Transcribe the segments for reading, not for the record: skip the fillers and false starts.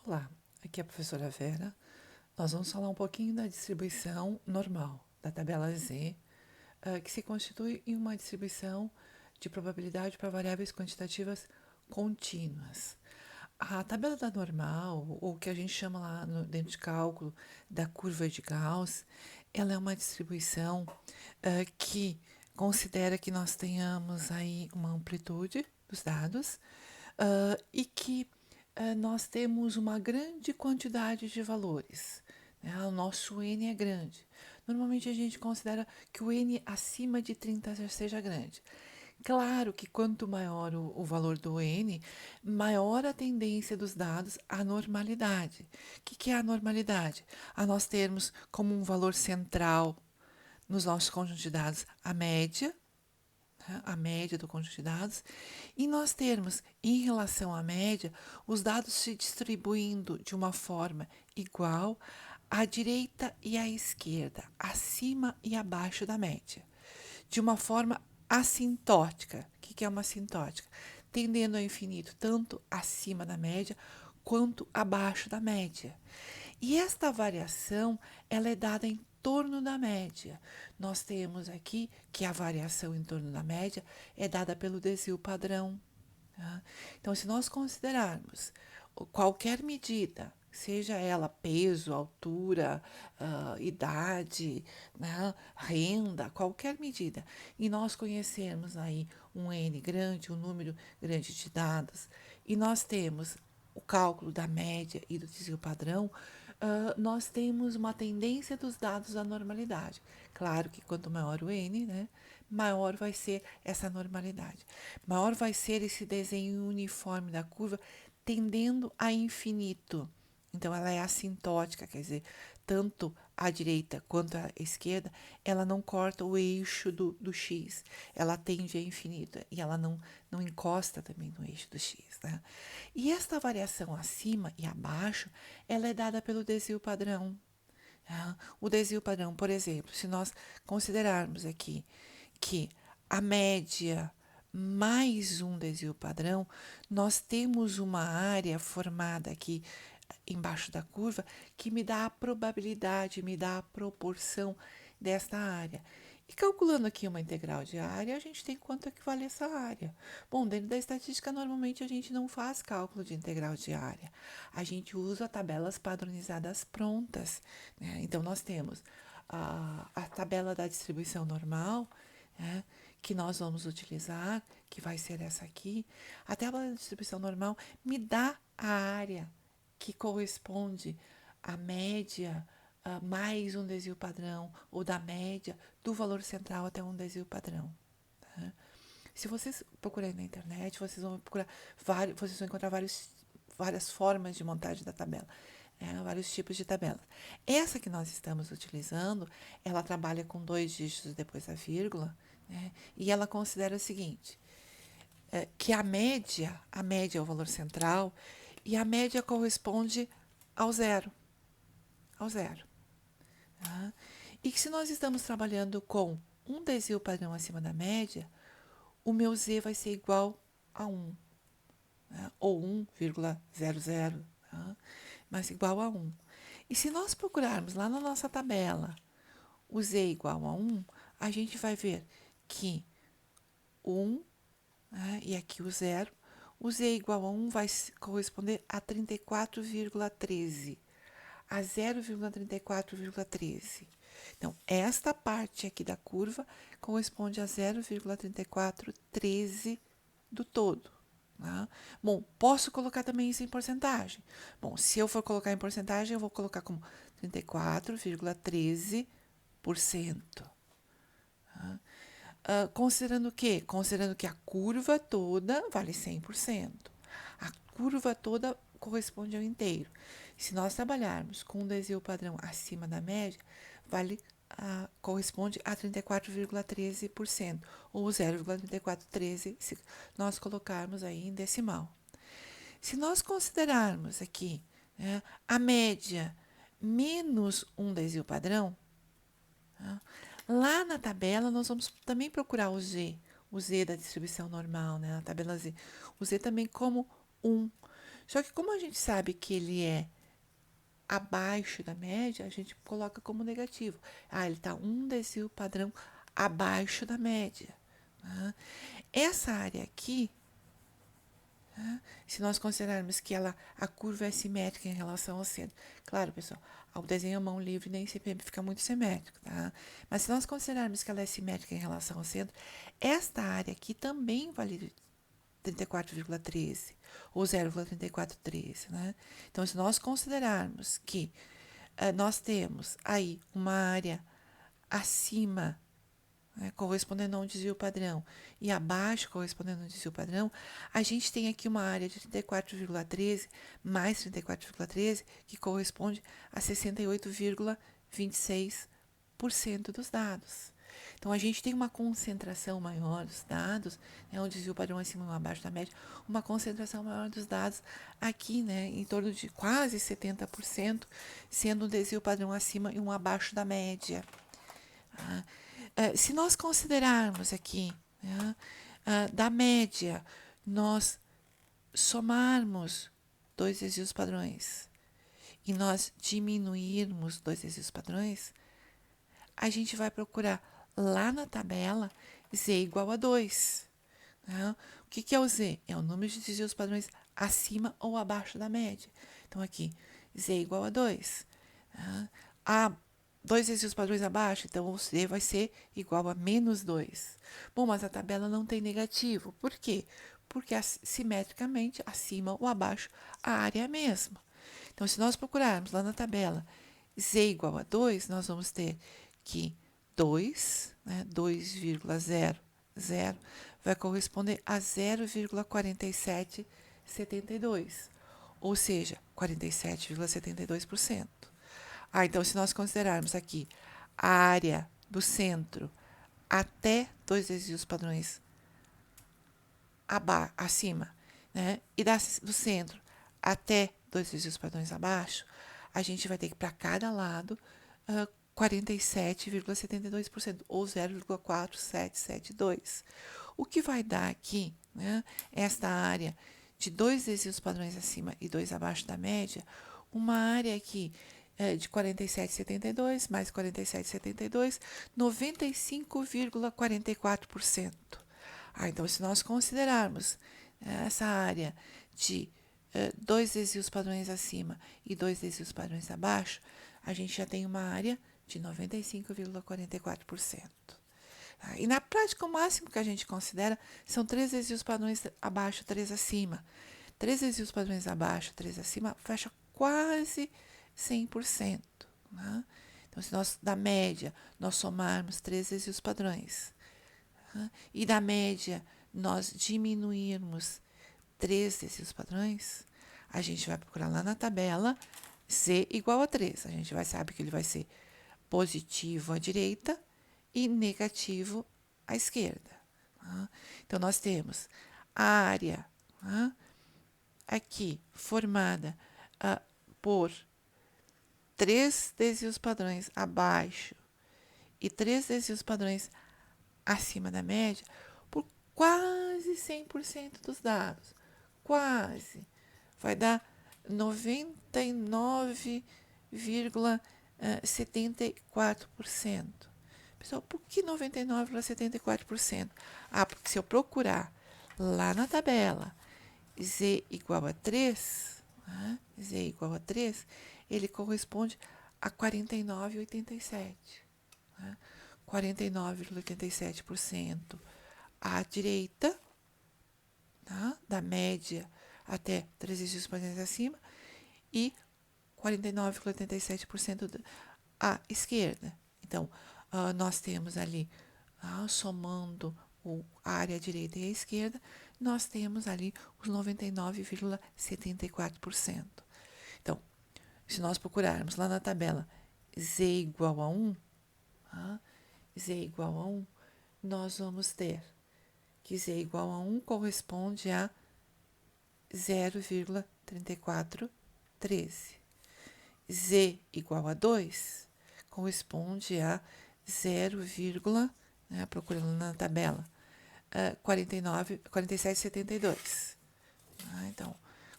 Olá, aqui é a professora Vera. Nós vamos falar um pouquinho da distribuição normal da tabela Z, que se constitui em uma distribuição de probabilidade para variáveis quantitativas contínuas. A tabela da normal, ou o que a gente chama lá dentro de cálculo da curva de Gauss, ela é uma distribuição que considera que nós tenhamos aí uma amplitude dos dados e que nós temos uma grande quantidade de valores. Né? O nosso N é grande. Normalmente a gente considera que o N acima de 30 já seja grande. Claro que quanto maior o valor do N, maior a tendência dos dados à normalidade. O que é a normalidade? A nós termos como um valor central nos nossos conjuntos de dados a média, né, a média do conjunto de dados, e nós termos, em relação à média, os dados se distribuindo de uma forma igual à direita e à esquerda, acima e abaixo da média, de uma forma assintótica. O que é uma assintótica? Tendendo ao infinito, tanto acima da média quanto abaixo da média. E esta variação, ela é dada em torno da média. Nós temos aqui que a variação em torno da média é dada pelo desvio padrão. Tá? Então, se nós considerarmos qualquer medida, seja ela peso, altura, idade, né, renda, qualquer medida, e nós conhecermos aí um N grande, um número grande de dados, e nós temos o cálculo da média e do desvio padrão, nós temos uma tendência dos dados à normalidade. Claro que quanto maior o N, né, maior vai ser essa normalidade. Maior vai ser esse desenho uniforme da curva tendendo a infinito. Então, ela é assintótica, quer dizer, tanto a direita quanto a esquerda, ela não corta o eixo do x, ela tende a infinito e ela não encosta também no eixo do x. Né? E esta variação acima e abaixo, ela é dada pelo desvio padrão. Tá? O desvio padrão, por exemplo, se nós considerarmos aqui que a média mais um desvio padrão, nós temos uma área formada aqui embaixo da curva que me dá a probabilidade, me dá a proporção desta área. E calculando aqui uma integral de área, a gente tem quanto equivale essa área. Bom, dentro da estatística, normalmente a gente não faz cálculo de integral de área. A gente usa tabelas padronizadas prontas. Né? Então, nós temos a tabela da distribuição normal, né? Que nós vamos utilizar, que vai ser essa aqui. A tabela da distribuição normal me dá a área que corresponde à média mais um desvio padrão, ou da média do valor central até um desvio padrão. Tá? Se vocês procurarem na internet, vocês vão vocês vão encontrar várias formas de montagem da tabela. Vários tipos de tabelas. Essa que nós estamos utilizando, ela trabalha com 2 dígitos depois da vírgula, né? E ela considera o seguinte, que a média é o valor central, e a média corresponde ao zero, ao zero. Tá? E que se nós estamos trabalhando com um desvio padrão acima da média, o meu z vai ser igual a 1, né? Ou 1,00, tá? Mas igual a 1. E se nós procurarmos lá na nossa tabela o z igual a 1, a gente vai ver que 1, né, e aqui o 0, o z igual a 1 vai corresponder a 34,13, a 0,34,13. Então, esta parte aqui da curva corresponde a 0,3413 do todo. Tá? Bom, posso colocar também isso em porcentagem. Bom, se eu for colocar em porcentagem, eu vou colocar como 34,13%. Tá? Considerando o quê? Considerando que a curva toda vale 100%. A curva toda corresponde ao inteiro. Se nós trabalharmos com um desvio padrão acima da média, corresponde a 34,13%, ou 0,3413 se nós colocarmos aí em decimal. Se nós considerarmos aqui, né, a média menos um desvio padrão, tá? Lá na tabela nós vamos também procurar o Z da distribuição normal, né, na tabela Z. O Z também como 1. Só que como a gente sabe que ele é abaixo da média, a gente coloca como negativo. Ah, ele está um desvio padrão abaixo da média. Né? Essa área aqui, né, se nós considerarmos que a curva é simétrica em relação ao centro. Claro, pessoal, ao desenho à mão livre nem sempre fica muito simétrico, tá? Mas se nós considerarmos que ela é simétrica em relação ao centro, esta área aqui também vale 34,13 ou 0,3413, né? Então, se nós considerarmos que nós temos aí uma área acima, né, correspondendo a um desvio padrão, e abaixo, correspondendo a um desvio padrão, a gente tem aqui uma área de 34,13 mais 34,13, que corresponde a 68,26% dos dados. Então, a gente tem uma concentração maior dos dados, né, um desvio padrão acima e um abaixo da média, uma concentração maior dos dados aqui, né, em torno de quase 70%, sendo um desvio padrão acima e um abaixo da média. Tá? Se nós considerarmos aqui, né, da média, nós somarmos dois desvios padrões e nós diminuirmos dois desvios padrões, a gente vai procurar lá na tabela z igual a 2. Né? O que é o z? É o número de desvios padrões acima ou abaixo da média. Então, aqui, z igual a 2. Né? A dois desvios padrões abaixo, então o z vai ser igual a menos 2. Bom, mas a tabela não tem negativo. Por quê? Porque simetricamente, acima ou abaixo, a área é a mesma. Então, se nós procurarmos lá na tabela z igual a 2, nós vamos ter que 2, né, 2,00 vai corresponder a 0,4772, ou seja, 47,72%. Então, se nós considerarmos aqui a área do centro até dois desvios padrões acima, né, e do centro até dois desvios padrões abaixo, a gente vai ter que, para cada lado, 47,72%, ou 0,4772. O que vai dar aqui, né, esta área de dois desvios padrões acima e dois abaixo da média, uma área aqui de 47,72 mais 47,72, 95,44%. Então, se nós considerarmos essa área de dois desvios padrões acima e dois desvios padrões abaixo, a gente já tem uma área de 95,44%. E na prática, o máximo que a gente considera são 3 desvios padrões abaixo, 3 acima. 3 desvios padrões abaixo, 3 acima, fecha quase 100%. Né? Então, se nós, da média, nós somarmos 3 desvios padrões, né? E da média, nós diminuirmos 3 desvios padrões, a gente vai procurar lá na tabela z igual a 3. A gente vai saber que ele vai ser positivo à direita e negativo à esquerda. Tá? Então, nós temos a área aqui formada por 3 desvios padrões abaixo e 3 desvios padrões acima da média por quase 100% dos dados. Quase. Vai dar 99,74%. Pessoal, por que 99,74%? Porque se eu procurar lá na tabela z igual a 3, né, z igual a 3, ele corresponde a 49,87. Né, 49,87% à direita, tá, da média até 3 dígitos padrões acima, e 49,87% à esquerda. Então, nós temos ali, somando a área direita e a esquerda, nós temos ali os 99,74%. Então, se nós procurarmos lá na tabela z igual a 1, z igual a 1, nós vamos ter que z igual a 1 corresponde a 0,3413. Z igual a 2 corresponde a 0, né, procurando na tabela, 47,72. Então,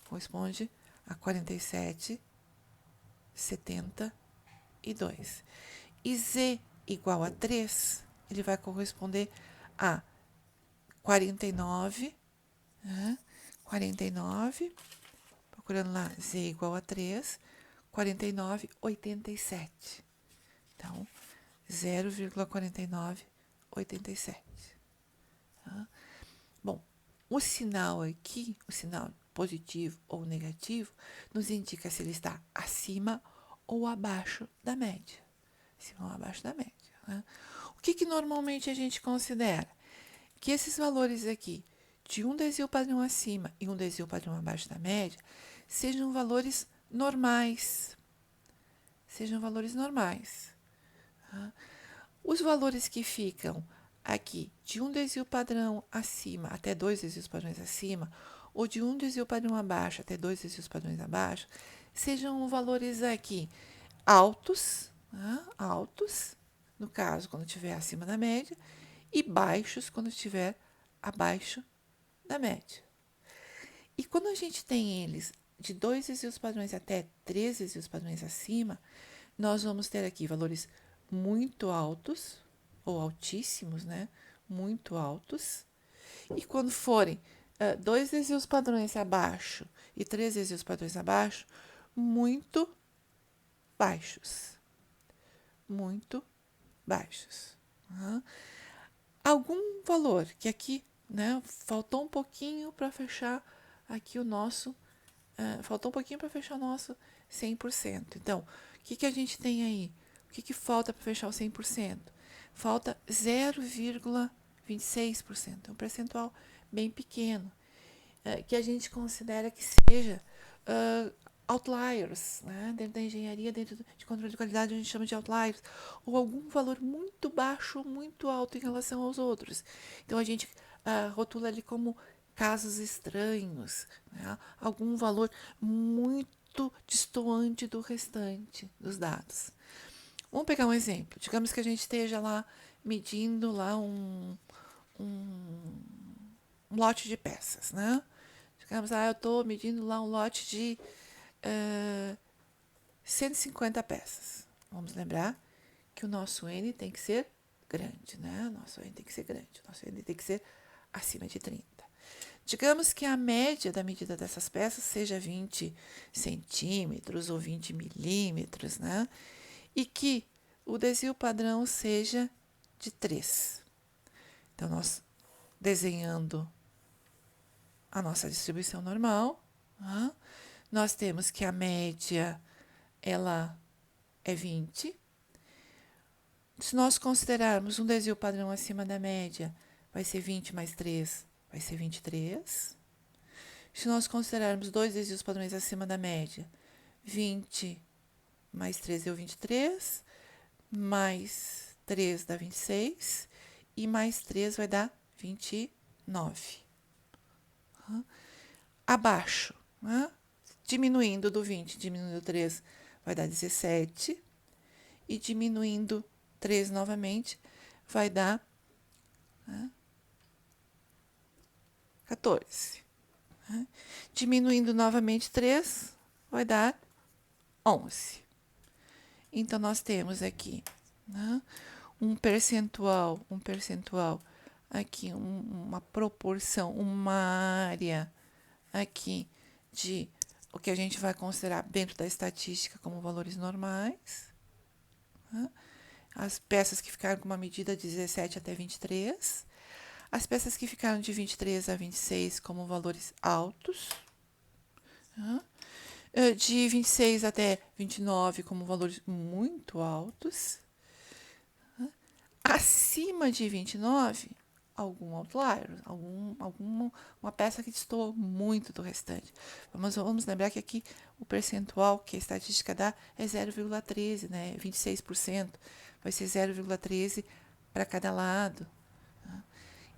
corresponde a 47,72. E Z igual a 3, ele vai corresponder a 49, né? 49, procurando lá, Z igual a 3, 49,87. Então, 0,4987. Tá? Bom, o sinal aqui, o sinal positivo ou negativo, nos indica se ele está acima ou abaixo da média. Acima ou abaixo da média. Né? O que normalmente a gente considera? Que esses valores aqui, de um desvio padrão acima e um desvio padrão abaixo da média, sejam valores normais. Sejam valores normais. Tá? Os valores que ficam aqui de um desvio padrão acima até dois desvios padrões acima, ou de um desvio padrão abaixo até dois desvios padrões abaixo, sejam valores aqui altos, né? Altos, no caso, quando estiver acima da média, e baixos quando estiver abaixo da média. E quando a gente tem eles de dois desvios padrões até três desvios padrões acima, nós vamos ter aqui valores muito altos, ou altíssimos, né? Muito altos. E quando forem dois desvios padrões abaixo e três desvios padrões abaixo, muito baixos. Muito baixos. Uhum. Algum valor que aqui, né, faltou um pouquinho para fechar aqui o nosso, faltou um pouquinho para fechar o nosso 100%. Então, o que a gente tem aí? O que falta para fechar o 100%? Falta 0,26%, um percentual bem pequeno, que a gente considera que seja outliers, né? Dentro da engenharia, dentro de controle de qualidade, a gente chama de outliers, ou algum valor muito baixo, muito alto em relação aos outros. Então, a gente rotula ali como casos estranhos, né? Algum valor muito destoante do restante dos dados. Vamos pegar um exemplo. Digamos que a gente esteja lá medindo lá um lote de peças, né? Digamos, eu estou medindo lá um lote de 150 peças. Vamos lembrar que o nosso N tem que ser grande, né? Nosso N tem que ser grande, nosso N tem que ser acima de 30. Digamos que a média da medida dessas peças seja 20 centímetros ou 20 milímetros, né? E que o desvio padrão seja de 3. Então, nós desenhando a nossa distribuição normal, né? Nós temos que a média ela é 20. Se nós considerarmos um desvio padrão acima da média, vai ser 20 mais 3, vai ser 23. Se nós considerarmos dois desvios padrões acima da média, 20 mais 3 deu 23, mais 3 dá 26, e mais 3 vai dar 29. Abaixo, né? Diminuindo do 20, diminuindo 3, vai dar 17. E diminuindo 3 novamente, vai dar 14. Né? Diminuindo novamente 3, vai dar 11. Então, nós temos aqui, né, um percentual aqui, uma proporção, uma área aqui de o que a gente vai considerar dentro da estatística como valores normais. Né? As peças que ficaram com uma medida de 17 até 23. As peças que ficaram de 23 a 26 como valores altos. Né? De 26 até 29 como valores muito altos. Né? Acima de 29, algum outlier, uma peça que destoou muito do restante. Vamos lembrar que aqui o percentual que a estatística dá é 0,13, né? 26%. Vai ser 0,13 para cada lado. Tá?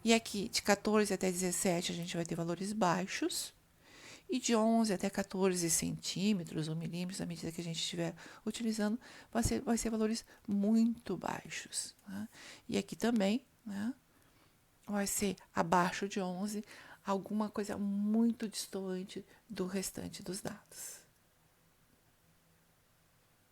E aqui, de 14 até 17, a gente vai ter valores baixos. E de 11 até 14 centímetros ou milímetros, à medida que a gente estiver utilizando, vai ser valores muito baixos. Né? E aqui também, né, vai ser abaixo de 11, alguma coisa muito distoante do restante dos dados.